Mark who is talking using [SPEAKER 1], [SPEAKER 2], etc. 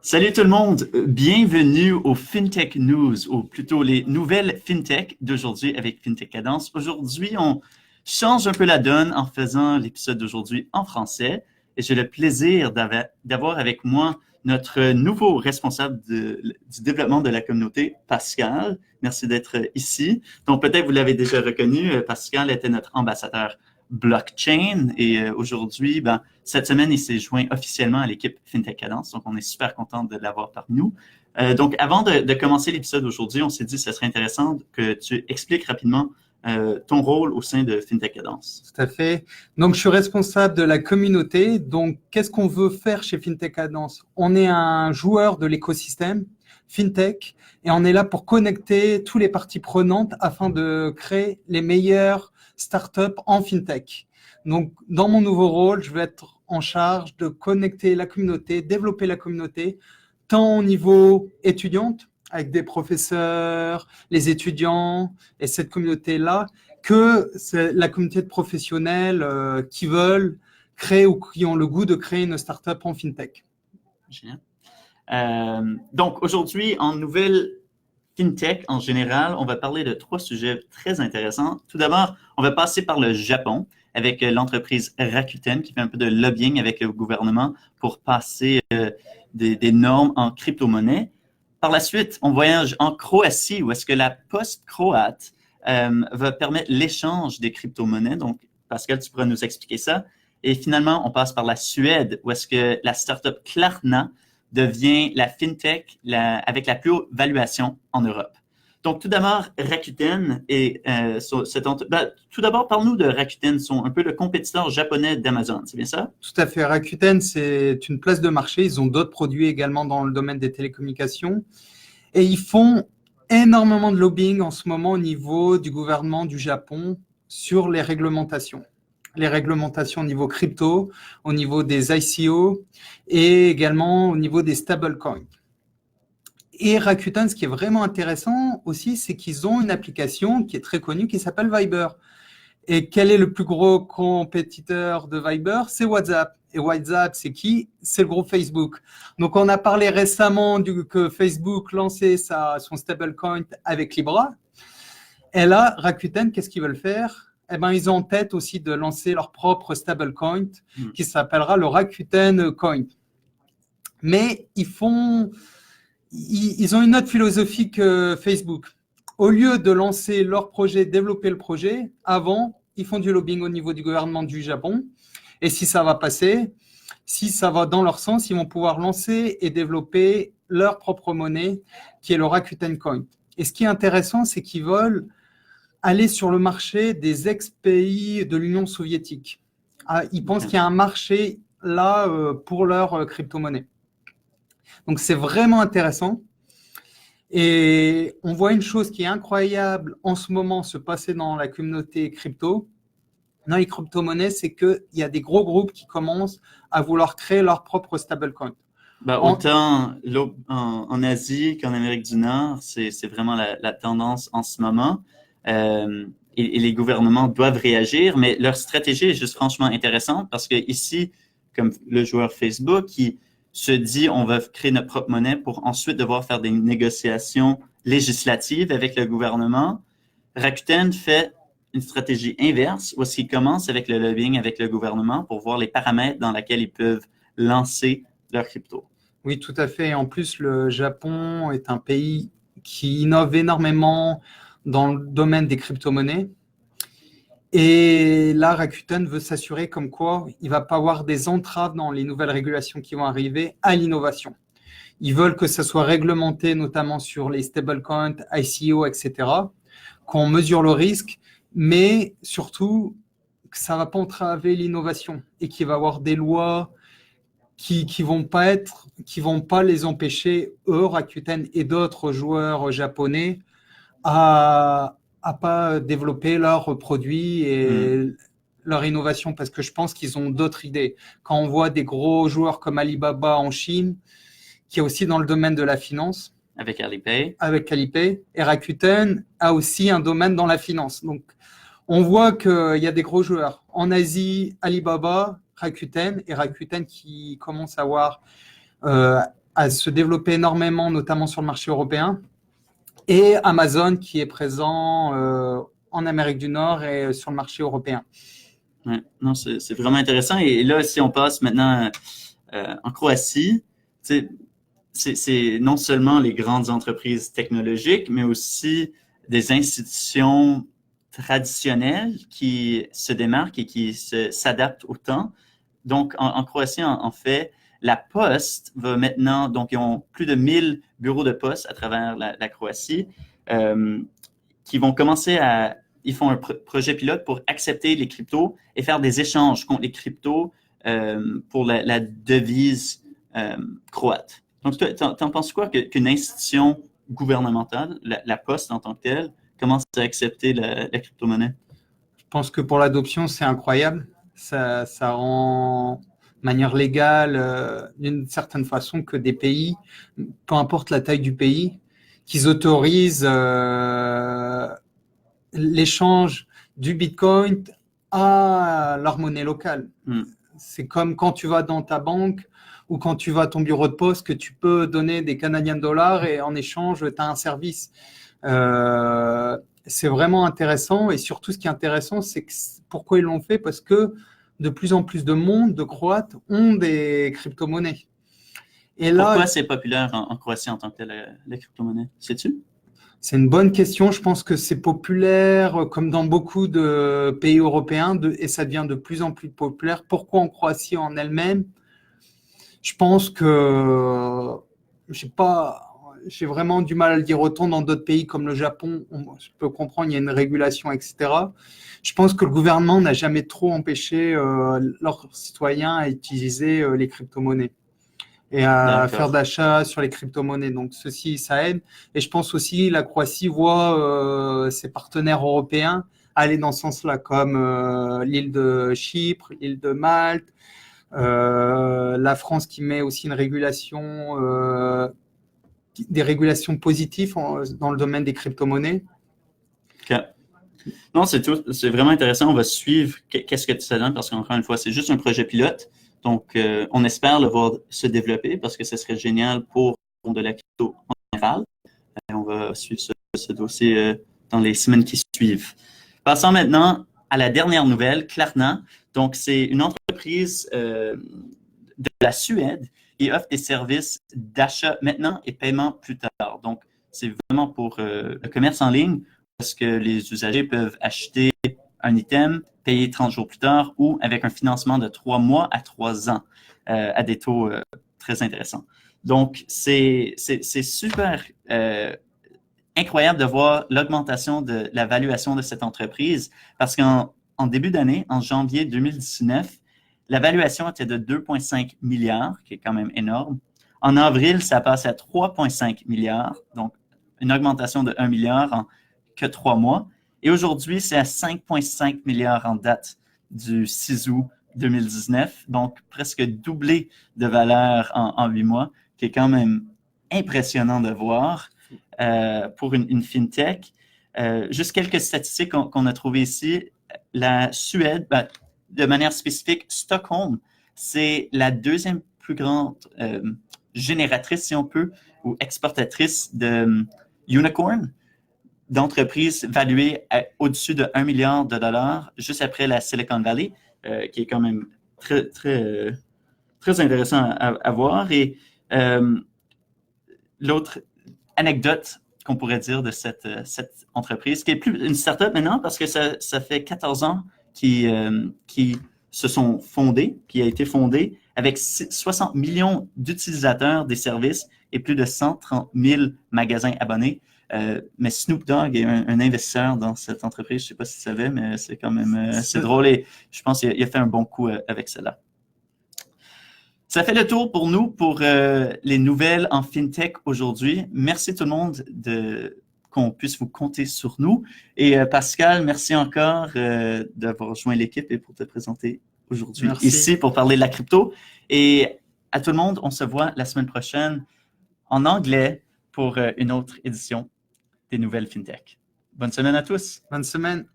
[SPEAKER 1] Salut tout le monde, bienvenue au FinTech News, ou plutôt les nouvelles FinTech d'aujourd'hui avec FinTech Cadence. Aujourd'hui, on change un peu la donne en faisant l'épisode d'aujourd'hui en français et j'ai le plaisir d'avoir avec moi notre nouveau responsable du développement de la communauté, Pascal. Merci d'être ici. Donc peut-être vous l'avez déjà reconnu, Pascal était notre ambassadeur blockchain et aujourd'hui, cette semaine, il s'est joint officiellement à l'équipe FinTech Cadence, donc on est super content de l'avoir parmi nous. Donc, avant de commencer l'épisode d'aujourd'hui, on s'est dit que ce serait intéressant que tu expliques rapidement ton rôle au sein de FinTech Cadence.
[SPEAKER 2] Tout à fait. Donc, je suis responsable de la communauté. Donc, qu'est-ce qu'on veut faire chez FinTech Cadence? On est un joueur de l'écosystème FinTech et on est là pour connecter toutes les parties prenantes afin de créer les meilleures startups en FinTech. Donc, dans mon nouveau rôle, je vais être en charge de connecter la communauté, développer la communauté, tant au niveau étudiante, avec des professeurs, les étudiants et cette communauté-là, que c'est la communauté de professionnels qui veulent créer ou qui ont le goût de créer une startup en FinTech.
[SPEAKER 1] Génial. Donc, aujourd'hui, en nouvelle FinTech en général, on va parler de trois sujets très intéressants. Tout d'abord, on va passer par le Japon avec l'entreprise Rakuten qui fait un peu de lobbying avec le gouvernement pour passer des normes en crypto-monnaie. Par la suite, on voyage en Croatie où est-ce que la poste croate va permettre l'échange des crypto-monnaies. Donc, Pascal, tu pourras nous expliquer ça. Et finalement, on passe par la Suède où est-ce que la startup Klarna devient la FinTech avec la plus haute valuation en Europe. Donc, tout d'abord, Rakuten et tout d'abord, parle-nous de Rakuten, sont un peu le compétiteur japonais d'Amazon, c'est bien ça?
[SPEAKER 2] Tout à fait. Rakuten, c'est une place de marché. Ils ont d'autres produits également dans le domaine des télécommunications. Et ils font énormément de lobbying en ce moment au niveau du gouvernement du Japon sur les réglementations. Les réglementations au niveau crypto, au niveau des ICO et également au niveau des stablecoins. Et Rakuten, ce qui est vraiment intéressant aussi, c'est qu'ils ont une application qui est très connue qui s'appelle Viber. Et quel est le plus gros compétiteur de Viber? C'est WhatsApp. Et WhatsApp, c'est qui? C'est le groupe Facebook. Donc, on a parlé récemment que Facebook lançait son stablecoin avec Libra. Et là, Rakuten, qu'est-ce qu'ils veulent faire? Eh ben, ils ont en tête aussi de lancer leur propre stablecoin qui s'appellera le Rakuten Coin. Mais ils ont une autre philosophie que Facebook. Au lieu de lancer leur projet, développer le projet, avant, ils font du lobbying au niveau du gouvernement du Japon. Et si ça va passer, si ça va dans leur sens, ils vont pouvoir lancer et développer leur propre monnaie, qui est le Rakuten Coin. Et ce qui est intéressant, c'est qu'ils veulent aller sur le marché des ex-pays de l'Union soviétique. Ils pensent qu'il y a un marché là pour leur crypto-monnaie. Donc, c'est vraiment intéressant. Et on voit une chose qui est incroyable en ce moment se passer dans la communauté crypto, dans les crypto-monnaies, c'est qu'il y a des gros groupes qui commencent à vouloir créer leur propre stablecoin.
[SPEAKER 1] Autant en Asie qu'en Amérique du Nord, c'est vraiment la tendance en ce moment. Et les gouvernements doivent réagir, mais leur stratégie est juste franchement intéressante parce que ici, comme le joueur Facebook qui se dit on va créer notre propre monnaie pour ensuite devoir faire des négociations législatives avec le gouvernement, Rakuten fait une stratégie inverse où ils commencent avec le lobbying avec le gouvernement pour voir les paramètres dans lesquels ils peuvent lancer leur crypto.
[SPEAKER 2] Oui, tout à fait. En plus, le Japon est un pays qui innove énormément dans le domaine des crypto-monnaies. Et là, Rakuten veut s'assurer comme quoi il ne va pas avoir des entraves dans les nouvelles régulations qui vont arriver à l'innovation. Ils veulent que ça soit réglementé, notamment sur les stablecoins, ICO, etc., qu'on mesure le risque, mais surtout que ça ne va pas entraver l'innovation et qu'il va y avoir des lois qui vont pas les empêcher, eux, Rakuten et d'autres joueurs japonais, à pas développer leurs produits et leur innovation, parce que je pense qu'ils ont d'autres idées. Quand on voit des gros joueurs comme Alibaba en Chine, qui est aussi dans le domaine de la finance,
[SPEAKER 1] avec Alipay,
[SPEAKER 2] et Rakuten a aussi un domaine dans la finance. Donc, on voit qu'il y a des gros joueurs. En Asie, Alibaba, Rakuten, et Rakuten qui commence à avoir à se développer énormément, notamment sur le marché européen, et Amazon qui est présent en Amérique du Nord et sur le marché européen.
[SPEAKER 1] Ouais, non, c'est vraiment intéressant. Et là, si on passe maintenant en Croatie, c'est non seulement les grandes entreprises technologiques, mais aussi des institutions traditionnelles qui se démarquent et qui s'adaptent au temps. Donc, en Croatie, en fait, la Poste va maintenant, donc ils ont plus de 1000 bureaux de poste à travers la Croatie, qui vont commencer ils font un projet pilote pour accepter les cryptos et faire des échanges contre les cryptos pour la devise croate. Donc, t'en penses quoi qu'une institution gouvernementale, la Poste en tant que telle, commence à accepter la crypto-monnaie?
[SPEAKER 2] Je pense que pour l'adoption, c'est incroyable. Ça rend de manière légale, d'une certaine façon, que des pays, peu importe la taille du pays, qu'ils autorisent l'échange du Bitcoin à leur monnaie locale. C'est comme quand tu vas dans ta banque ou quand tu vas à ton bureau de poste que tu peux donner des Canadiens dollars et en échange, tu as un service. C'est vraiment intéressant et surtout ce qui est intéressant, c'est pourquoi ils l'ont fait, parce que de plus en plus de monde, de Croates, ont des crypto-monnaies.
[SPEAKER 1] Et là, pourquoi c'est populaire en Croatie en tant que tel, la crypto-monnaie? Sais-tu?
[SPEAKER 2] C'est une bonne question. Je pense que c'est populaire comme dans beaucoup de pays européens et ça devient de plus en plus populaire. Pourquoi en Croatie en elle-même? Je pense que j'ai vraiment du mal à le dire. Autant dans d'autres pays comme le Japon, je peux comprendre, il y a une régulation, etc. Je pense que le gouvernement n'a jamais trop empêché leurs citoyens à utiliser les crypto-monnaies et à faire d'achat sur les crypto-monnaies. Donc, ceci, ça aide. Et je pense aussi la Croatie voit ses partenaires européens aller dans ce sens-là, comme l'île de Chypre, l'île de Malte, la France qui met aussi une régulation, des régulations positives dans le domaine des crypto-monnaies.
[SPEAKER 1] OK. Non, c'est vraiment intéressant. On va suivre qu'est-ce que ça donne parce qu'encore une fois, c'est juste un projet pilote. Donc, on espère le voir se développer parce que ce serait génial pour de la crypto en général. On va suivre ce dossier dans les semaines qui suivent. Passons maintenant à la dernière nouvelle, Klarna. Donc, c'est une entreprise de la Suède qui offre des services d'achat maintenant et paiement plus tard. Donc, c'est vraiment pour le commerce en ligne parce que les usagers peuvent acheter un item, payer 30 jours plus tard ou avec un financement de 3 mois à 3 ans à des taux très intéressants. Donc, c'est super incroyable de voir l'augmentation de la valuation de cette entreprise parce qu'en début d'année, en janvier 2019, la valuation était de 2,5 milliards, qui est quand même énorme. En avril, ça passe à 3,5 milliards, donc une augmentation de 1 milliard en que 3 mois. Et aujourd'hui, c'est à 5,5 milliards en date du 6 août 2019, donc presque doublé de valeur en 8 mois, qui est quand même impressionnant de voir pour une fintech. Juste quelques statistiques qu'on a trouvées ici. La Suède, de manière spécifique, Stockholm, c'est la deuxième plus grande génératrice, si on peut, ou exportatrice de unicorn, d'entreprises valuées au-dessus de 1 milliard de dollars, juste après la Silicon Valley, qui est quand même très, très, très intéressant à voir. Et l'autre anecdote qu'on pourrait dire de cette entreprise, qui est plus une start-up maintenant, parce que ça fait 14 ans qui se sont fondés, qui a été fondée avec 60 millions d'utilisateurs des services et plus de 130 000 magasins abonnés. Mais Snoop Dogg est un investisseur dans cette entreprise. Je ne sais pas si tu savais, mais c'est quand même c'est drôle et je pense qu'il a fait un bon coup avec cela. Ça fait le tour pour nous pour les nouvelles en FinTech aujourd'hui. Merci tout le monde qu'on puisse vous compter sur nous. Et Pascal, merci encore d'avoir rejoint l'équipe et pour te présenter aujourd'hui ici pour parler de la crypto. Et à tout le monde, on se voit la semaine prochaine en anglais pour une autre édition des nouvelles FinTech. Bonne semaine à tous.
[SPEAKER 2] Bonne semaine.